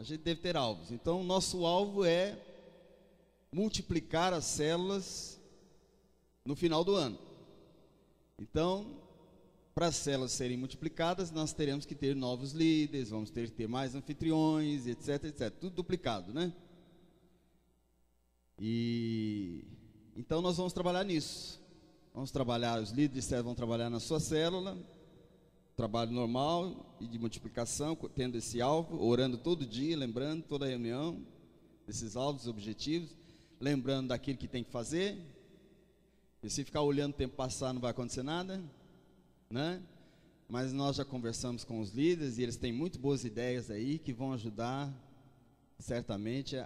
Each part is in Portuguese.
a gente deve ter alvos. Então, o nosso alvo é multiplicar as células no final do ano. Então, para as células serem multiplicadas, nós teremos que ter novos líderes, vamos ter que ter mais anfitriões, etc, etc. Tudo duplicado, né? E então nós vamos trabalhar nisso. Vamos trabalhar, os líderes vão trabalhar na sua célula, trabalho normal e de multiplicação, tendo esse alvo, orando todo dia, lembrando toda reunião desses alvos, objetivos, lembrando daquilo que tem que fazer. E se ficar olhando o tempo passar, não vai acontecer nada, né? Mas nós já conversamos com os líderes e eles têm muito boas ideias aí que vão ajudar certamente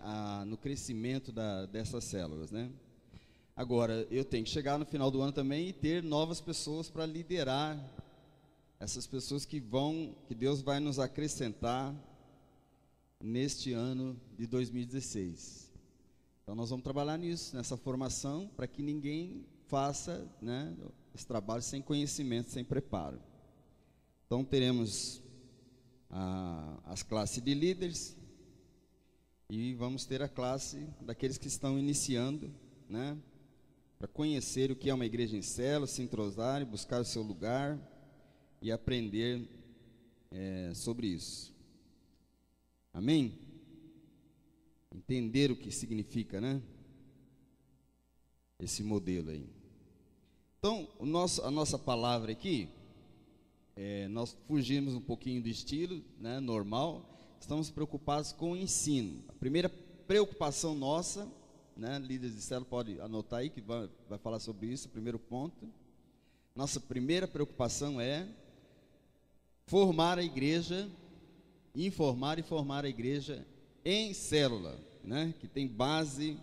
no crescimento dessas células, né? Agora, eu tenho que chegar no final do ano também e ter novas pessoas para liderar essas pessoas que Deus vai nos acrescentar neste ano de 2016. Então nós vamos trabalhar nisso, nessa formação, para que ninguém faça, né, esse trabalho sem conhecimento, sem preparo. Então teremos as classes de líderes e vamos ter a classe daqueles que estão iniciando, né, para conhecer o que é uma igreja em célula, se entrosarem, buscar o seu lugar e aprender sobre isso. Amém? Entender o que significa, né, esse modelo aí. Então, a nossa palavra aqui, nós fugimos um pouquinho do estilo, né, normal. Estamos preocupados com o ensino. A primeira preocupação nossa, né, líderes de célula, pode anotar aí que vai falar sobre isso, o primeiro ponto. Nossa primeira preocupação é formar a igreja, informar e formar a igreja em célula, né, que tem base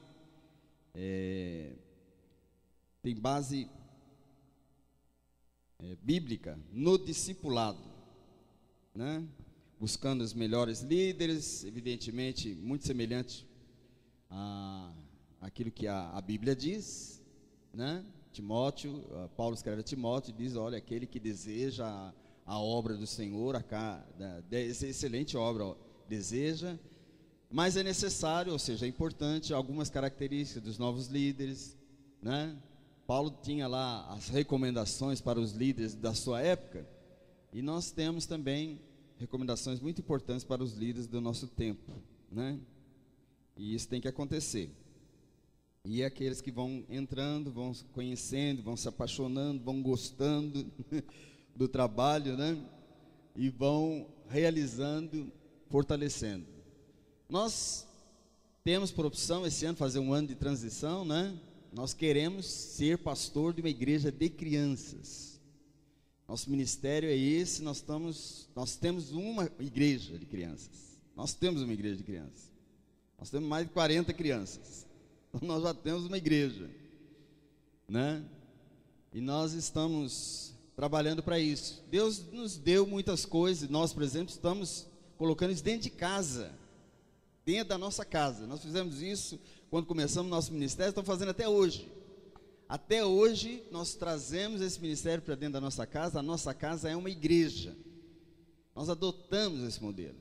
bíblica no discipulado, né, buscando os melhores líderes, evidentemente muito semelhante àquilo que a Bíblia diz, né? Timóteo, Paulo escreve a Timóteo e diz: olha, aquele que deseja a obra do Senhor, essa excelente obra deseja, mas é necessário, ou seja, é importante algumas características dos novos líderes, né? Paulo tinha lá as recomendações para os líderes da sua época, e nós temos também recomendações muito importantes para os líderes do nosso tempo, né? E isso tem que acontecer. E aqueles que vão entrando, vão conhecendo, vão se apaixonando, vão gostando do trabalho, né? E vão realizando, fortalecendo. Nós temos por opção esse ano fazer um ano de transição, né? Nós queremos ser pastor de uma igreja de crianças. Nosso ministério é esse. Nós temos uma igreja de crianças. Nós temos uma igreja de crianças. Nós temos mais de 40 crianças. Então nós já temos uma igreja, né? E nós estamos trabalhando para isso. Deus nos deu muitas coisas. Nós, por exemplo, estamos colocando isso dentro de casa, dentro da nossa casa. Nós fizemos isso quando começamos nosso ministério, estamos fazendo até hoje. Até hoje nós trazemos esse ministério para dentro da nossa casa. A nossa casa é uma igreja. Nós adotamos esse modelo.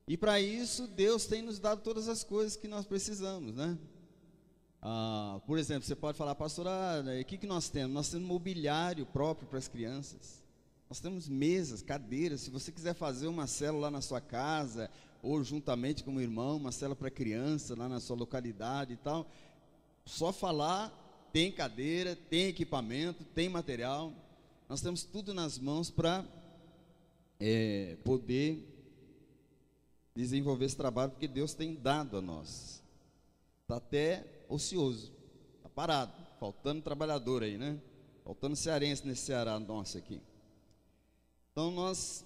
E para isso Deus tem nos dado todas as coisas que nós precisamos, né? Por exemplo, você pode falar: pastor, o que nós temos? Nós temos mobiliário próprio para as crianças. Nós temos mesas, cadeiras. Se você quiser fazer uma célula lá na sua casa, ou juntamente com um irmão, uma célula para criança lá na sua localidade e tal, só falar, tem cadeira, tem equipamento, tem material. Nós temos tudo nas mãos para poder desenvolver esse trabalho, porque Deus tem dado a nós. Está até ocioso, está parado, faltando trabalhador aí, né? Faltando cearense nesse Ceará nosso aqui. Então nós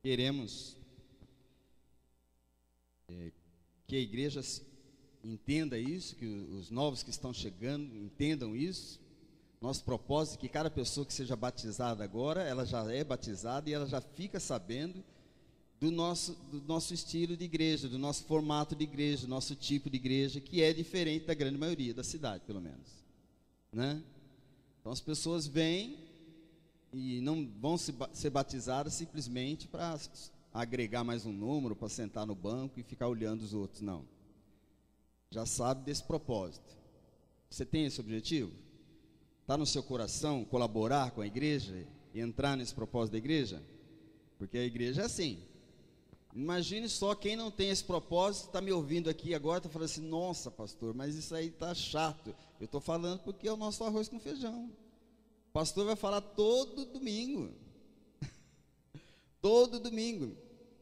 queremos que a igreja entenda isso, que os novos que estão chegando entendam isso. Nosso propósito é que cada pessoa que seja batizada agora, ela já é batizada e ela já fica sabendo do nosso estilo de igreja, do nosso formato de igreja, do nosso tipo de igreja, que é diferente da grande maioria da cidade, pelo menos, né? Então as pessoas vêm e não vão ser batizadas simplesmente para agregar mais um número para sentar no banco e ficar olhando os outros, não. Já sabe desse propósito. Você tem esse objetivo? Está no seu coração colaborar com a igreja e entrar nesse propósito da igreja? Porque a igreja é assim. Imagine só quem não tem esse propósito, está me ouvindo aqui agora, está falando assim, nossa pastor, mas isso aí está chato. Eu estou falando porque é o nosso arroz com feijão. O pastor vai falar todo domingo. Todo domingo,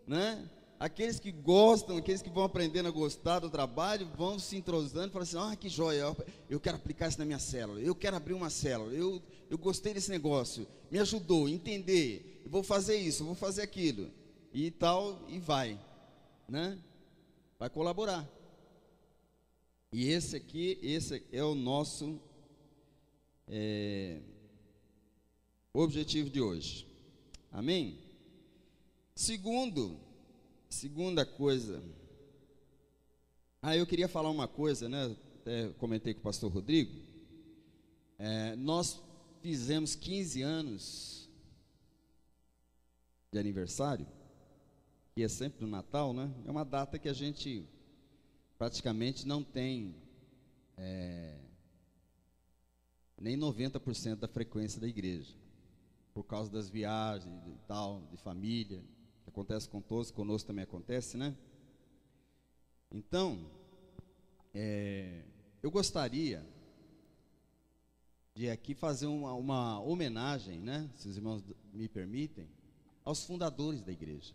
né? Aqueles que gostam, aqueles que vão aprendendo a gostar do trabalho, vão se entrosando, falam assim, que joia, eu quero aplicar isso na minha célula, eu quero abrir uma célula, eu gostei desse negócio, me ajudou a entender, eu vou fazer isso, eu vou fazer aquilo, e tal, e vai, né? Vai colaborar. E esse é o nosso objetivo de hoje. Amém? Segunda coisa, eu queria falar uma coisa, né? Até comentei com o pastor Rodrigo. Nós fizemos 15 anos de aniversário, que é sempre no Natal, né? É uma data que a gente praticamente não tem nem 90% da frequência da igreja, por causa das viagens e tal, de família. Acontece com todos, conosco também acontece, né? Então, eu gostaria de aqui fazer uma homenagem, né? Se os irmãos me permitem, aos fundadores da igreja,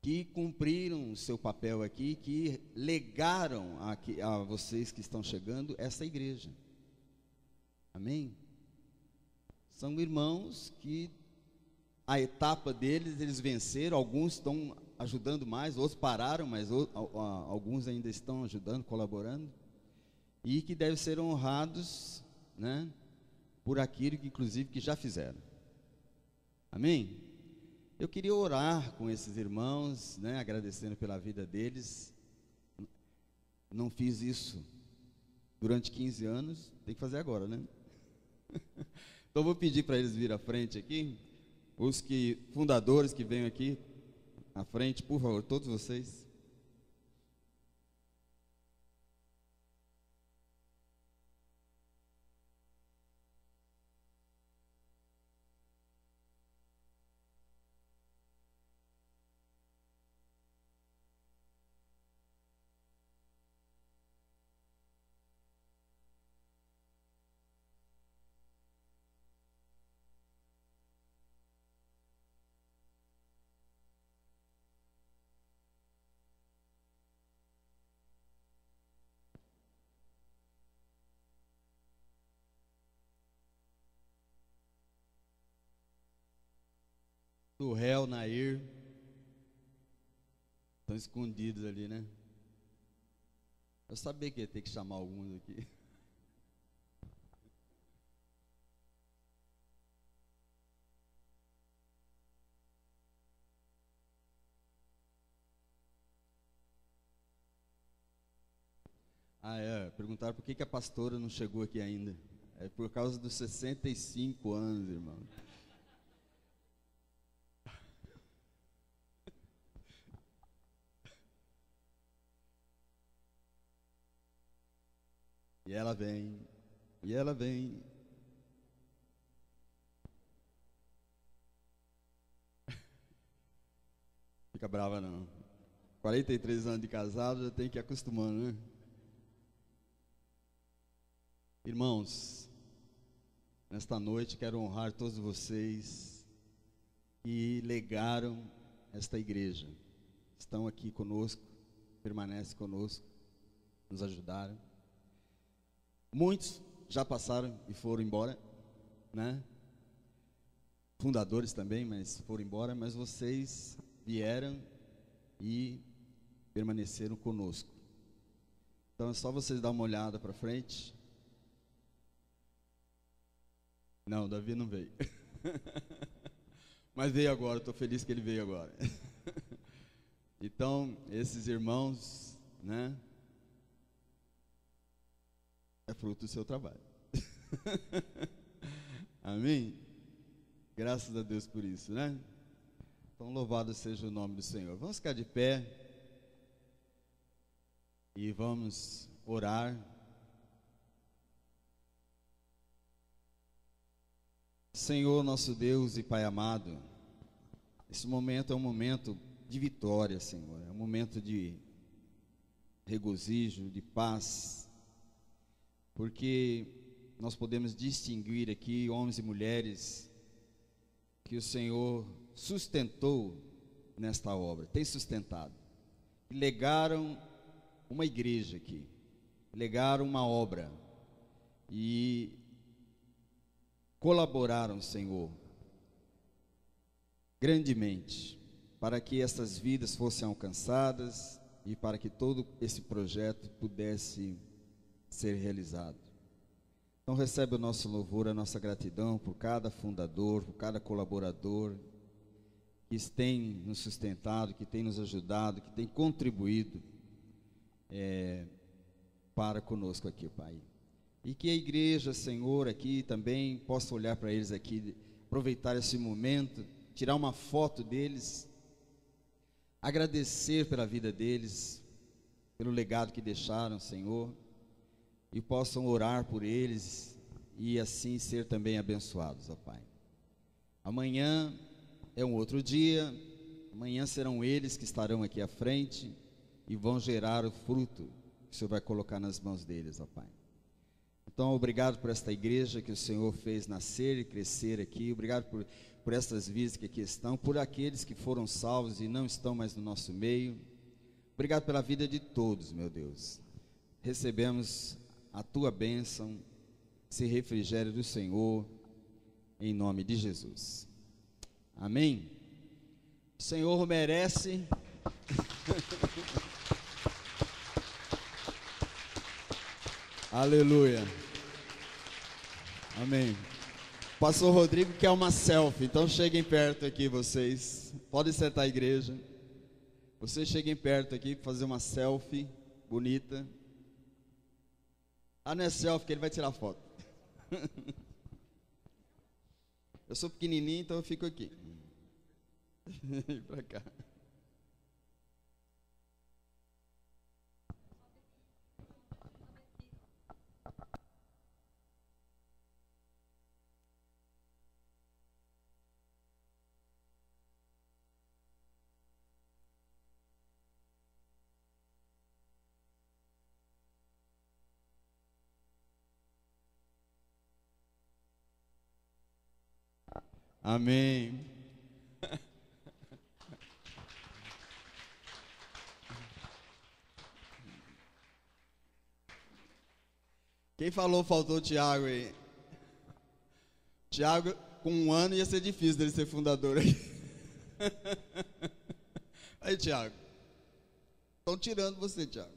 que cumpriram o seu papel aqui, que legaram a vocês que estão chegando essa igreja. Amém? São irmãos que a etapa deles, eles venceram, alguns estão ajudando mais, outros pararam, mas alguns ainda estão ajudando, colaborando, e que devem ser honrados, né, por aquilo que, inclusive, que já fizeram. Amém? Eu queria orar com esses irmãos, né, agradecendo pela vida deles. Não fiz isso durante 15 anos, tem que fazer agora, né? Então vou pedir para eles vir à frente aqui. Os fundadores que venham aqui à frente, por favor, todos vocês. O réu, Nair, estão escondidos ali, né? Eu sabia que ia ter que chamar alguns aqui. Perguntaram por que a pastora não chegou aqui ainda. É por causa dos 65 anos, irmão. E ela vem. Fica brava não. 43 anos de casado, já tem que ir acostumando, né? Irmãos, nesta noite quero honrar todos vocês que legaram esta igreja. Estão aqui conosco, permanecem conosco, nos ajudaram. Muitos já passaram e foram embora, né? Fundadores também, mas foram embora, mas vocês vieram e permaneceram conosco. Então é só vocês dar uma olhada para frente. Não, Davi não veio. Mas veio agora, estou feliz que ele veio agora. Então, esses irmãos, né? É fruto do seu trabalho. Amém? Graças a Deus por isso, né? Então, louvado seja o nome do Senhor. Vamos ficar de pé e vamos orar. Senhor, nosso Deus e Pai amado, esse momento é um momento de vitória, Senhor. É um momento de regozijo, de paz, porque nós podemos distinguir aqui homens e mulheres que o Senhor sustentou nesta obra, tem sustentado, e legaram uma igreja aqui, legaram uma obra e colaboraram, Senhor, grandemente, para que essas vidas fossem alcançadas e para que todo esse projeto pudesse ser realizado. Então recebe o nosso louvor, a nossa gratidão por cada fundador, por cada colaborador que tem nos sustentado, que tem nos ajudado, que tem contribuído para conosco aqui, Pai. E que a igreja, Senhor, aqui também possa olhar para eles aqui, aproveitar esse momento, tirar uma foto deles, agradecer pela vida deles, pelo legado que deixaram, Senhor, e possam orar por eles e assim ser também abençoados, ó Pai. Amanhã é um outro dia, amanhã serão eles que estarão aqui à frente e vão gerar o fruto que o Senhor vai colocar nas mãos deles, ó Pai. Então, obrigado por esta igreja que o Senhor fez nascer e crescer aqui, obrigado por estas vidas que aqui estão, por aqueles que foram salvos e não estão mais no nosso meio, obrigado pela vida de todos, meu Deus. Recebemos a Tua bênção, esse refrigério do Senhor, em nome de Jesus. Amém? O Senhor merece. Aleluia. Amém. Pastor Rodrigo quer uma selfie, então cheguem perto aqui vocês. Podem sentar a igreja. Vocês cheguem perto aqui para fazer uma selfie bonita. Ah, não é selfie que ele vai tirar foto. Eu sou pequenininho, então eu fico aqui. Para cá. Amém. Quem falou faltou o Tiago aí? Tiago, com 1 ano ia ser difícil dele ser fundador aí. Aí, Tiago. Estão tirando você, Tiago.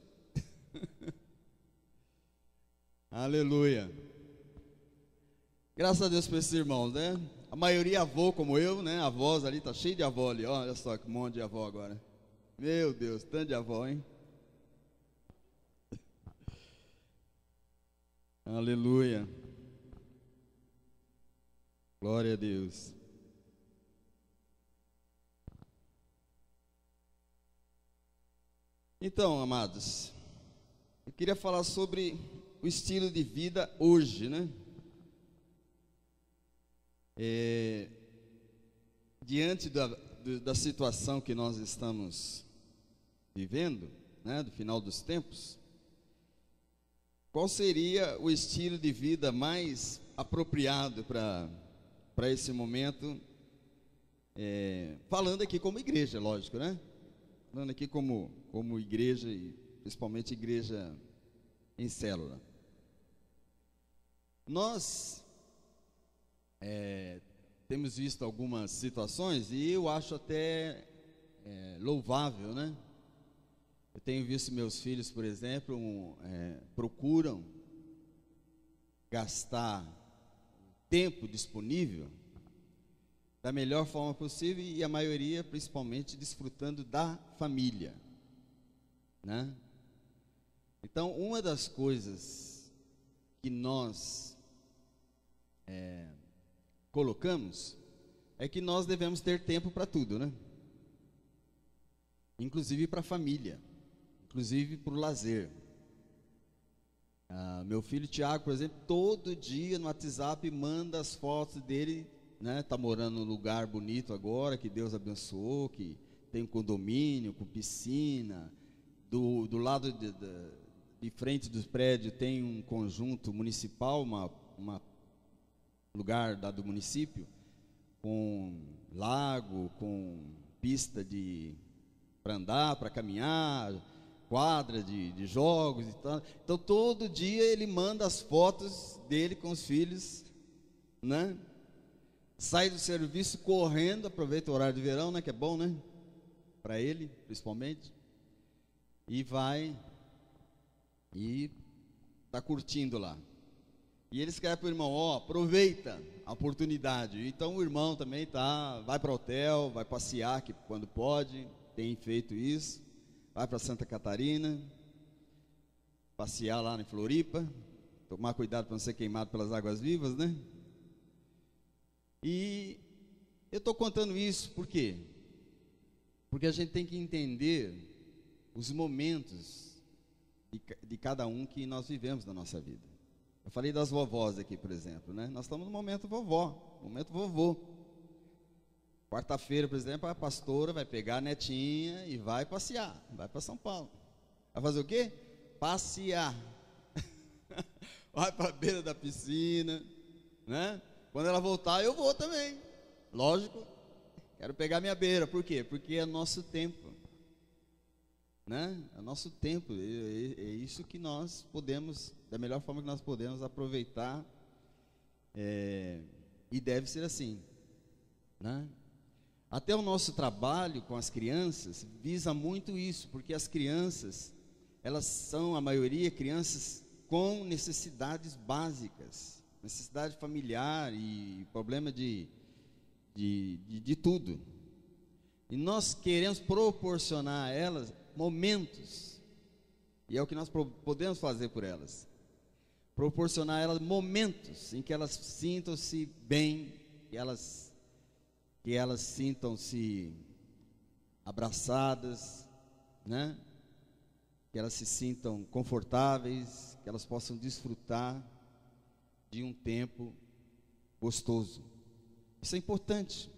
Aleluia. Graças a Deus por esses irmãos, né? A maioria avô como eu, né? Avós ali, tá cheio de avó ali. Olha só que monte de avó agora. Meu Deus, tanto de avó, hein? Aleluia. Glória a Deus. Então, amados, eu queria falar sobre o estilo de vida hoje, né? Diante da situação que nós estamos vivendo, né, do final dos tempos, qual seria o estilo de vida mais apropriado para esse momento? Falando aqui como igreja, lógico, né? Falando aqui como igreja e principalmente igreja em célula. Nós temos visto algumas situações e eu acho até louvável, né? Eu tenho visto meus filhos, por exemplo, procuram gastar tempo disponível da melhor forma possível e a maioria, principalmente, desfrutando da família, né? Então, uma das coisas que nós colocamos é que nós devemos ter tempo para tudo, né? inclusive para a família, inclusive para o lazer. Meu filho Tiago, por exemplo, todo dia no WhatsApp manda as fotos dele, né? Tá morando num lugar bonito agora, que Deus abençoou, que tem um condomínio com piscina, do lado de frente dos prédios tem um conjunto municipal, uma lugar do município, com lago, com pista para andar, para caminhar, quadra de jogos e tal. Então todo dia ele manda as fotos dele com os filhos, né? Sai do serviço correndo, aproveita o horário de verão, né? Que é bom, né? Para ele, principalmente. E vai e está curtindo lá. E ele escreve para o irmão: aproveita a oportunidade. Então o irmão também vai para o hotel, vai passear que quando pode, tem feito isso. Vai para Santa Catarina, passear lá em Floripa, tomar cuidado para não ser queimado pelas águas vivas, né? E eu estou contando isso por quê? Porque a gente tem que entender os momentos de cada um que nós vivemos na nossa vida. Eu falei das vovós aqui, por exemplo, né? Nós estamos no momento momento vovô. Quarta-feira, por exemplo, a pastora vai pegar a netinha e vai passear, vai para São Paulo. Vai fazer o quê? Passear. Vai para a beira da piscina, né? Quando ela voltar, eu vou também. Lógico, quero pegar minha beira. Por quê? Porque é nosso tempo, né? É nosso tempo. É isso que nós podemos, da melhor forma que nós podemos aproveitar, e deve ser assim, né? Até o nosso trabalho com as crianças visa muito isso, porque as crianças, elas são, a maioria, crianças com necessidades básicas, necessidade familiar e problema de tudo. E nós queremos proporcionar a elas momentos, e é o que nós podemos fazer por elas. Proporcionar a elas momentos em que elas sintam-se bem, que elas sintam-se abraçadas, né? Que elas se sintam confortáveis, que elas possam desfrutar de um tempo gostoso. Isso é importante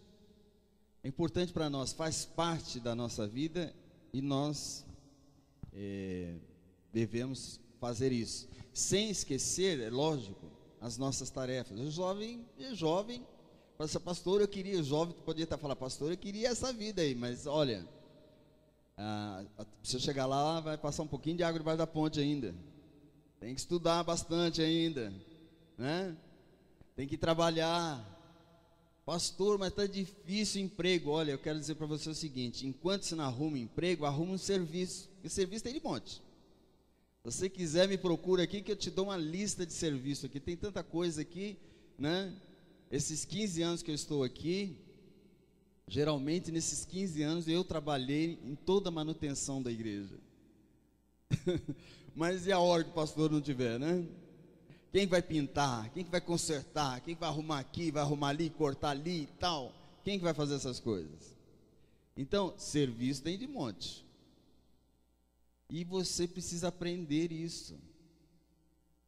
para nós, faz parte da nossa vida e nós devemos fazer isso, sem esquecer, é lógico, as nossas tarefas. O jovem pastor, eu queria, o jovem podia estar falando: pastor, eu queria essa vida aí, mas olha, se eu chegar lá, vai passar um pouquinho de água debaixo da ponte ainda, tem que estudar bastante ainda, né? Tem que trabalhar. Pastor, mas está difícil o emprego. Olha, eu quero dizer para você o seguinte: enquanto você não arruma emprego, arruma um serviço, porque serviço tem de monte. Se você quiser, me procura aqui que eu te dou uma lista de serviço aqui, tem tanta coisa aqui, né? Esses 15 anos que eu estou aqui, geralmente nesses 15 anos eu trabalhei em toda a manutenção da igreja. Mas e a hora que o pastor não tiver, né? Quem vai pintar? Quem que vai consertar? Quem vai arrumar aqui, vai arrumar ali, cortar ali e tal? Quem que vai fazer essas coisas? Então, serviço tem de monte. E você precisa aprender isso,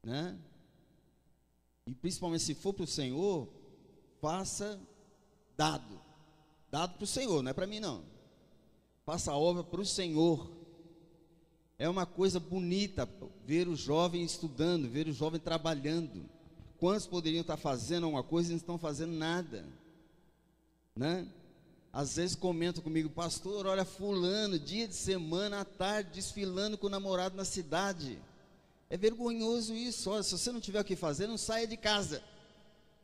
né? E principalmente se for para o Senhor, faça dado para o Senhor, não é para mim não. Faça a obra para o Senhor. É uma coisa bonita ver o jovem estudando, ver o jovem trabalhando. Quantos poderiam estar fazendo alguma coisa e não estão fazendo nada, né? Às vezes comentam comigo: pastor, olha fulano, dia de semana à tarde, desfilando com o namorado na cidade. É vergonhoso isso. Olha, se você não tiver o que fazer, não saia de casa.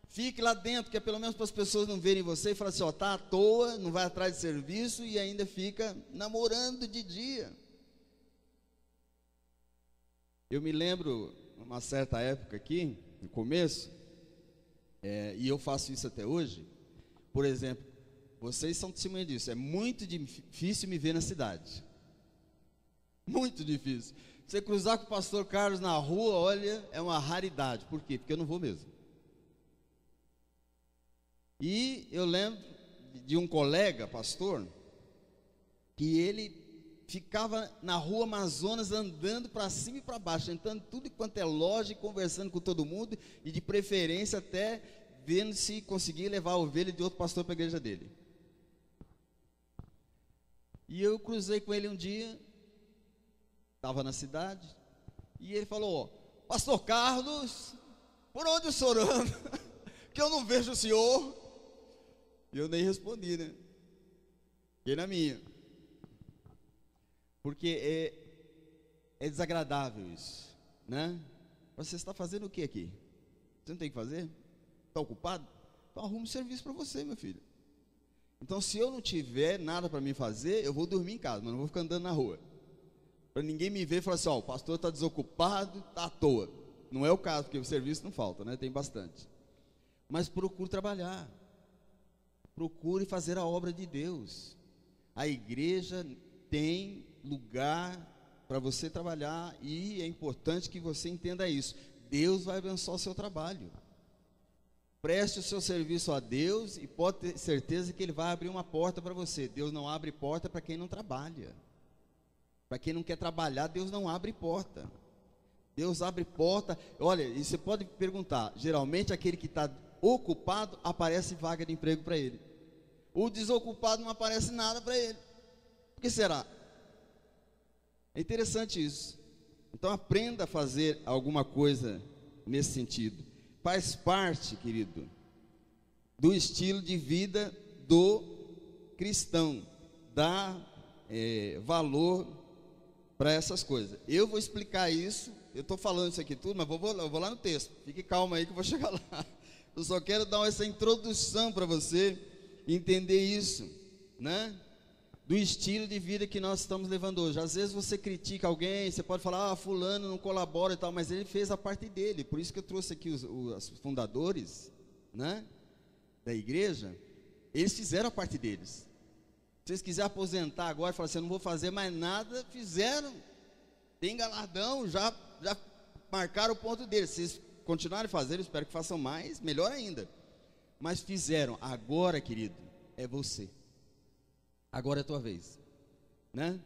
Fique lá dentro, que é pelo menos para as pessoas não verem você e falar assim: está à toa, não vai atrás de serviço e ainda fica namorando de dia. Eu me lembro, uma certa época aqui, no começo, e eu faço isso até hoje. Por exemplo, vocês são testemunha disso, é muito difícil me ver na cidade. Muito difícil. Você cruzar com o pastor Carlos na rua, olha, é uma raridade. Por quê? Porque eu não vou mesmo. E eu lembro de um colega, pastor, que ele ficava na rua Amazonas andando para cima e para baixo, entrando tudo quanto é loja, conversando com todo mundo, e de preferência até vendo se conseguia levar a ovelha de outro pastor para a igreja dele. E eu cruzei com ele um dia, estava na cidade, e ele falou: pastor Carlos, por onde o senhor anda? Que eu não vejo o senhor. E eu nem respondi, né? Fiquei na minha. Porque é desagradável isso, né? Você está fazendo o que aqui? Você não tem que fazer? Está ocupado? Então arruma um serviço para você, meu filho. Então, se eu não tiver nada para mim fazer, eu vou dormir em casa, mas não vou ficar andando na rua. Para ninguém me ver e falar assim: ó, o pastor está desocupado, está à toa. Não é o caso, porque o serviço não falta, né? Tem bastante. Mas procure trabalhar. Procure fazer a obra de Deus. A igreja tem lugar para você trabalhar, e é importante que você entenda isso. Deus vai abençoar o seu trabalho. Preste o seu serviço a Deus e pode ter certeza que Ele vai abrir uma porta para você. Deus não abre porta para quem não trabalha. Para quem não quer trabalhar, Deus não abre porta. Deus abre porta. Olha, e você pode perguntar, geralmente aquele que está ocupado, aparece vaga de emprego para ele. O desocupado não aparece nada para ele. Por que será? É interessante isso. Então aprenda a fazer alguma coisa nesse sentido. Faz parte, querido, do estilo de vida do cristão, dá valor para essas coisas. Eu vou explicar isso, eu estou falando isso aqui tudo, mas eu vou lá no texto, fique calma aí que eu vou chegar lá. Eu só quero dar essa introdução para você entender isso, né? Do estilo de vida que nós estamos levando hoje. Às vezes você critica alguém, você pode falar: fulano não colabora e tal, mas ele fez a parte dele. Por isso que eu trouxe aqui os fundadores, né, da igreja. Eles fizeram a parte deles. Se vocês quiserem aposentar agora e falar assim: eu não vou fazer mais nada, fizeram. Tem galardão, já marcaram o ponto deles. Se vocês continuarem fazendo, eu espero que façam mais, melhor ainda. Mas fizeram. Agora, querido, é você. Agora é a tua vez, né?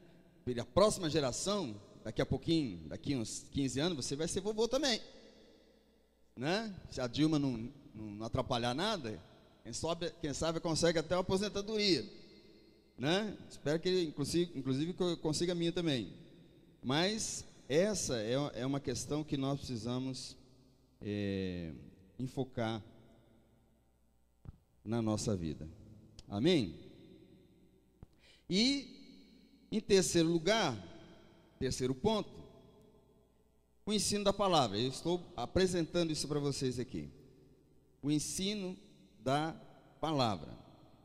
A próxima geração, daqui a pouquinho, daqui uns 15 anos, você vai ser vovô também, né? Se a Dilma não atrapalhar nada, quem sabe consegue até uma aposentadoria, né? Espero que ele, inclusive consiga a minha também. Mas essa é uma questão que nós precisamos enfocar na nossa vida. Amém? E, em terceiro lugar, terceiro ponto, o ensino da palavra. Eu estou apresentando isso para vocês aqui. O ensino da palavra.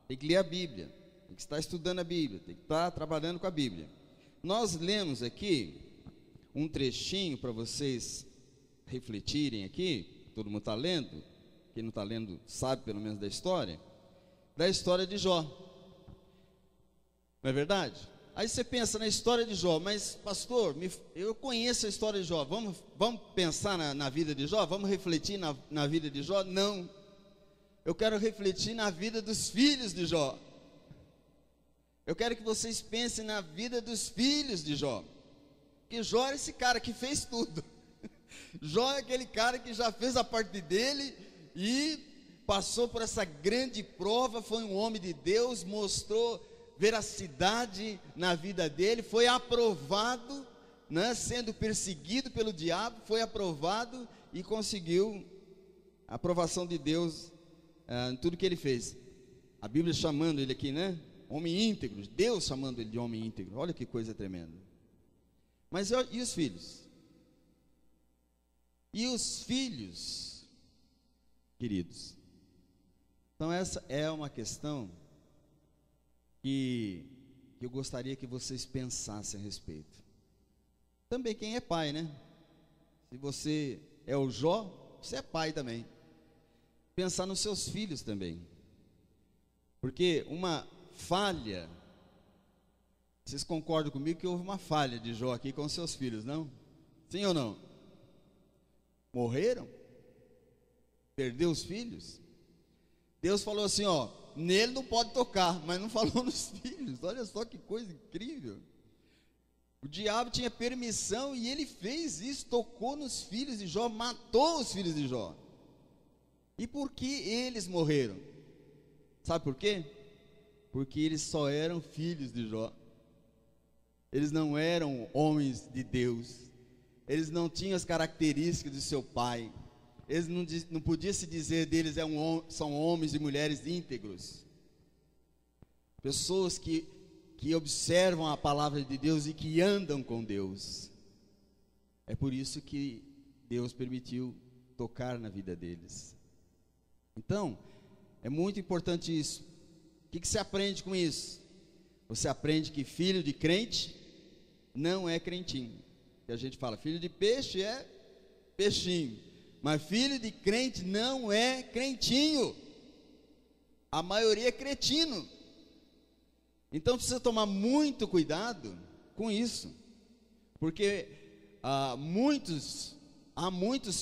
Tem que ler a Bíblia, tem que estar estudando a Bíblia, tem que estar trabalhando com a Bíblia. Nós lemos aqui um trechinho para vocês refletirem aqui. Todo mundo está lendo? Quem não está lendo sabe pelo menos da história de Jó. Não é verdade? Aí você pensa na história de Jó, mas pastor, eu conheço a história de Jó, vamos pensar na vida de Jó? Vamos refletir na vida de Jó? Não, eu quero refletir na vida dos filhos de Jó. Eu quero que vocês pensem na vida dos filhos de Jó, porque Jó é esse cara que fez tudo. Jó é aquele cara que já fez a parte dele e passou por essa grande prova, foi um homem de Deus, mostrou veracidade na vida dele, foi aprovado, né, sendo perseguido pelo diabo, foi aprovado e conseguiu a aprovação de Deus em tudo que ele fez. A Bíblia chamando ele aqui, né, homem íntegro, Deus chamando ele de homem íntegro. Olha que coisa tremenda. Mas e os filhos? E os filhos, queridos? Então essa é uma questão que eu gostaria que vocês pensassem a respeito. Também quem é pai, né? Se você é o Jó, você é pai também. Pensar nos seus filhos também. Porque uma falha, vocês concordam comigo que houve uma falha de Jó aqui com os seus filhos, não? Sim ou não? Morreram? Perdeu os filhos? Deus falou assim, nele não pode tocar, mas não falou nos filhos. Olha só que coisa incrível. O diabo tinha permissão e ele fez isso, tocou nos filhos de Jó, matou os filhos de Jó. E por que eles morreram? Sabe por quê? Porque eles só eram filhos de Jó. Eles não eram homens de Deus. Eles não tinham as características de seu pai. Eles não podia se dizer deles são homens e mulheres íntegros. Pessoas que observam a palavra de Deus e que andam com Deus. É por isso que Deus permitiu tocar na vida deles. Então, é muito importante isso. O que se aprende com isso? Você aprende que filho de crente não é crentinho. E a gente fala, filho de peixe é peixinho, mas filho de crente não é crentinho. A maioria é cretino. Então precisa tomar muito cuidado com isso, porque há muitos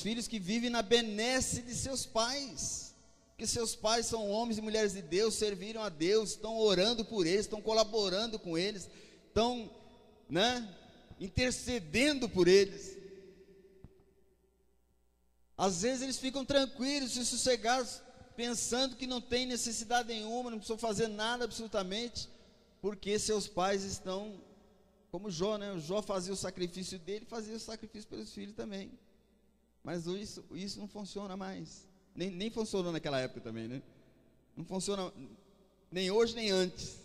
filhos que vivem na benesse de seus pais, que seus pais são homens e mulheres de Deus, serviram a Deus, estão orando por eles, estão colaborando com eles, estão, intercedendo por eles. Às vezes eles ficam tranquilos e sossegados, pensando que não tem necessidade nenhuma, não precisam fazer nada absolutamente, porque seus pais estão, como Jó, O Jó fazia o sacrifício dele, fazia o sacrifício pelos filhos também. Mas isso não funciona mais. Nem funcionou naquela época também, Não funciona nem hoje nem antes.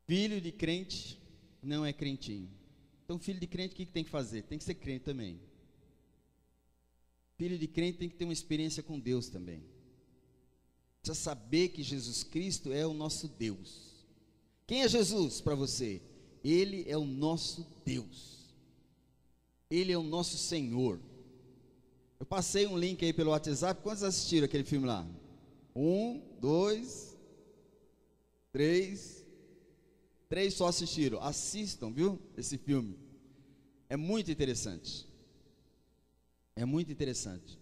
Filho de crente não é crentinho. Então, filho de crente, o que tem que fazer? Tem que ser crente também. Filho de crente tem que ter uma experiência com Deus também. Precisa saber que Jesus Cristo é o nosso Deus. Quem é Jesus para você? Ele é o nosso Deus. Ele é o nosso Senhor. Eu passei um link aí pelo WhatsApp. Quantos assistiram aquele filme lá? 1, 2, 3. 3 só assistiram. Assistam, viu? Esse filme. É muito interessante. É muito interessante.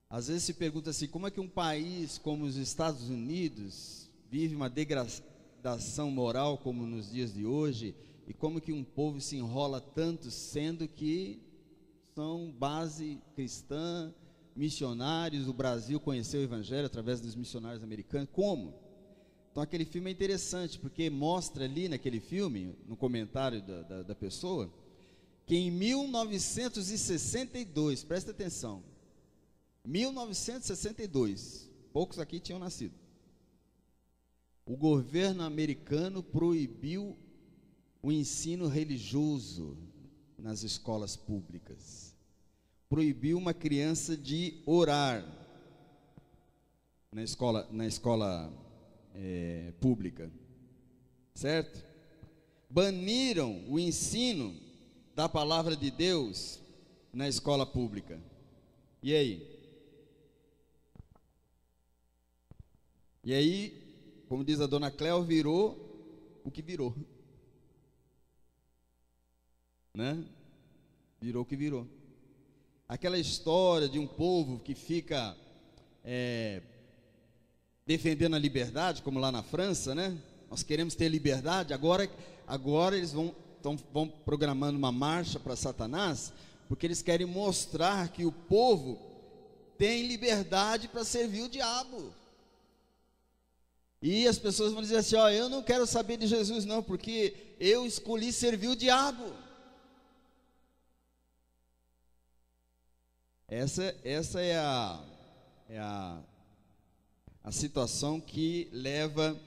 Às vezes se pergunta assim, como é que um país como os Estados Unidos vive uma degradação moral como nos dias de hoje, e como que um povo se enrola tanto, sendo que são base cristã, missionários, o Brasil conheceu o Evangelho através dos missionários americanos, como? Então aquele filme é interessante, porque mostra ali naquele filme, no comentário da pessoa, que em 1962, presta atenção, 1962, poucos aqui tinham nascido, o governo americano proibiu o ensino religioso nas escolas públicas, proibiu uma criança de orar na escola pública, certo? Baniram o ensino da palavra de Deus na escola pública. E aí? E aí, como diz a dona Cléo, virou o que virou. Virou o que virou. Aquela história de um povo que fica defendendo a liberdade, como lá na França, Nós queremos ter liberdade, agora eles vão programando uma marcha para Satanás, porque eles querem mostrar que o povo tem liberdade para servir o diabo. E as pessoas vão dizer assim, eu não quero saber de Jesus não, porque eu escolhi servir o diabo. Essa é a situação que leva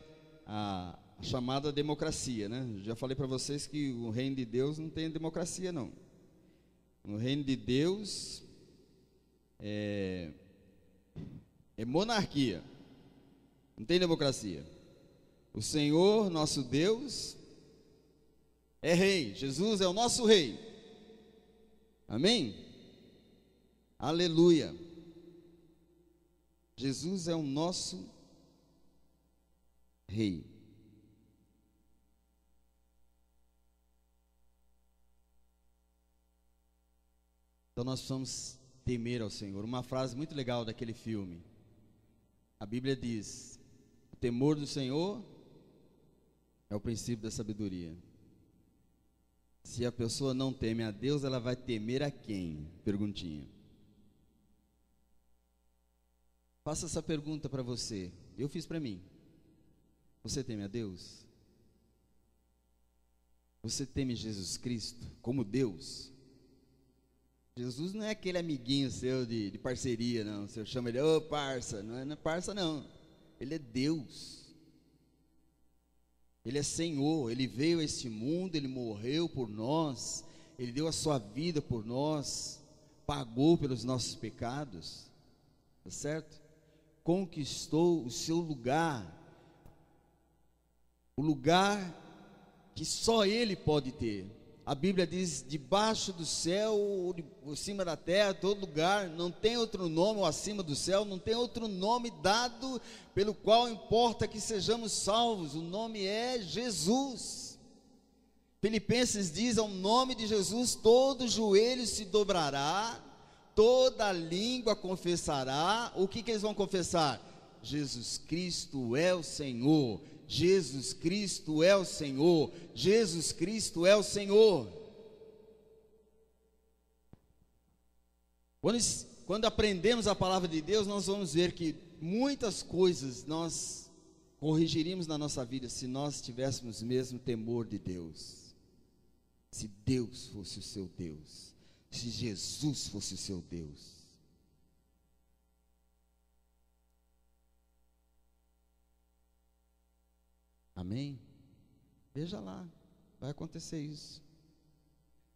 a chamada democracia, Já falei para vocês que o reino de Deus não tem democracia não. No reino de Deus é monarquia, não tem democracia. O Senhor, nosso Deus, é rei. Jesus é o nosso rei. Amém? Aleluia. Jesus é o nosso rei. Então nós precisamos temer ao Senhor. Uma frase muito legal daquele filme. A Bíblia diz: o temor do Senhor É o princípio da sabedoria. Se a pessoa não teme a Deus, ela vai temer a quem? Perguntinha. Faça essa pergunta para você. Eu fiz para mim. Você teme a Deus? Você teme Jesus Cristo como Deus? Jesus não é aquele amiguinho seu de parceria, não. Você chama ele, ô parça. Não é parça, não. Ele é Deus. Ele é Senhor. Ele veio a este mundo, Ele morreu por nós. Ele deu a sua vida por nós. Pagou pelos nossos pecados. Tá certo? Conquistou o seu lugar. O lugar que só Ele pode ter. A Bíblia diz, debaixo do céu, acima da terra, todo lugar, não tem outro nome, ou acima do céu, não tem outro nome dado, pelo qual importa que sejamos salvos, o nome é Jesus. Filipenses diz, ao nome de Jesus, todo joelho se dobrará, toda língua confessará. O que eles vão confessar? Jesus Cristo é o Senhor. Jesus Cristo é o Senhor. Jesus Cristo é o Senhor. Quando aprendemos a palavra de Deus, nós vamos ver que muitas coisas nós corrigiríamos na nossa vida se nós tivéssemos mesmo temor de Deus. Se Deus fosse o seu Deus, se Jesus fosse o seu Deus. Amém? Veja lá, vai acontecer isso.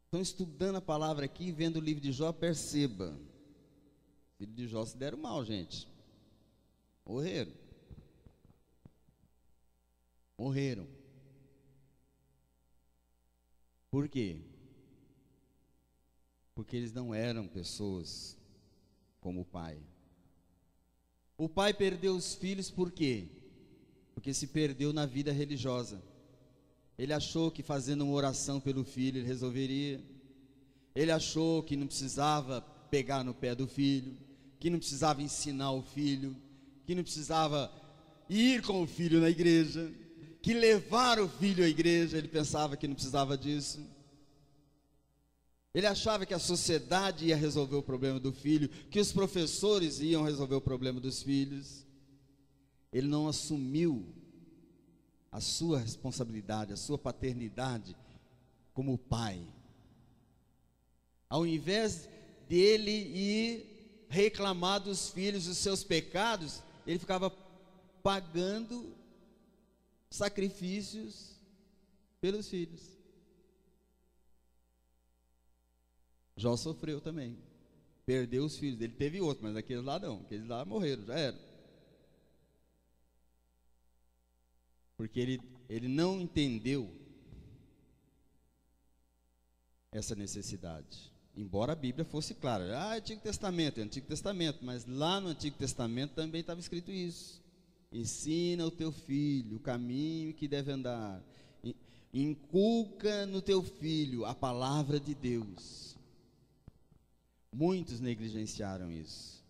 Estão estudando a palavra aqui, vendo o livro de Jó, perceba. Os filhos de Jó se deram mal, gente. Morreram. Morreram. Por quê? Porque eles não eram pessoas como o pai. O pai perdeu os filhos por quê? Porque se perdeu na vida religiosa. Ele achou que fazendo uma oração pelo filho ele resolveria. Ele achou que não precisava pegar no pé do filho, que não precisava ensinar o filho, que não precisava ir com o filho na igreja, que levar o filho à igreja. Ele pensava que não precisava disso. Ele achava que a sociedade ia resolver o problema do filho, que os professores iam resolver o problema dos filhos. Ele não assumiu a sua responsabilidade, a sua paternidade como pai. Ao invés dele ir reclamar dos filhos os seus pecados, ele ficava pagando sacrifícios pelos filhos. Jó sofreu também, perdeu os filhos. Ele teve outro, mas aqueles lá não, aqueles lá morreram, já era. Porque ele não entendeu essa necessidade. Embora a Bíblia fosse clara, Antigo Testamento, mas lá no Antigo Testamento também estava escrito isso. Ensina o teu filho o caminho que deve andar, inculca no teu filho a palavra de Deus. Muitos negligenciaram isso.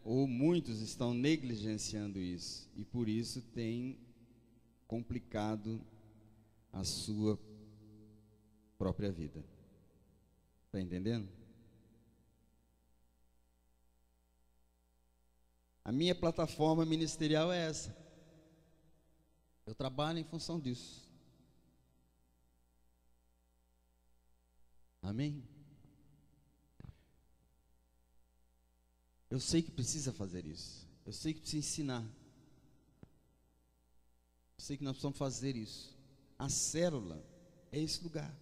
Ou muitos estão negligenciando isso, e por isso tem complicado a sua própria vida. Está entendendo? A minha plataforma ministerial é essa. Eu trabalho em função disso. Amém? Eu sei que precisa fazer isso. Eu sei que precisa ensinar. Eu sei que nós precisamos fazer isso. A célula é esse lugar.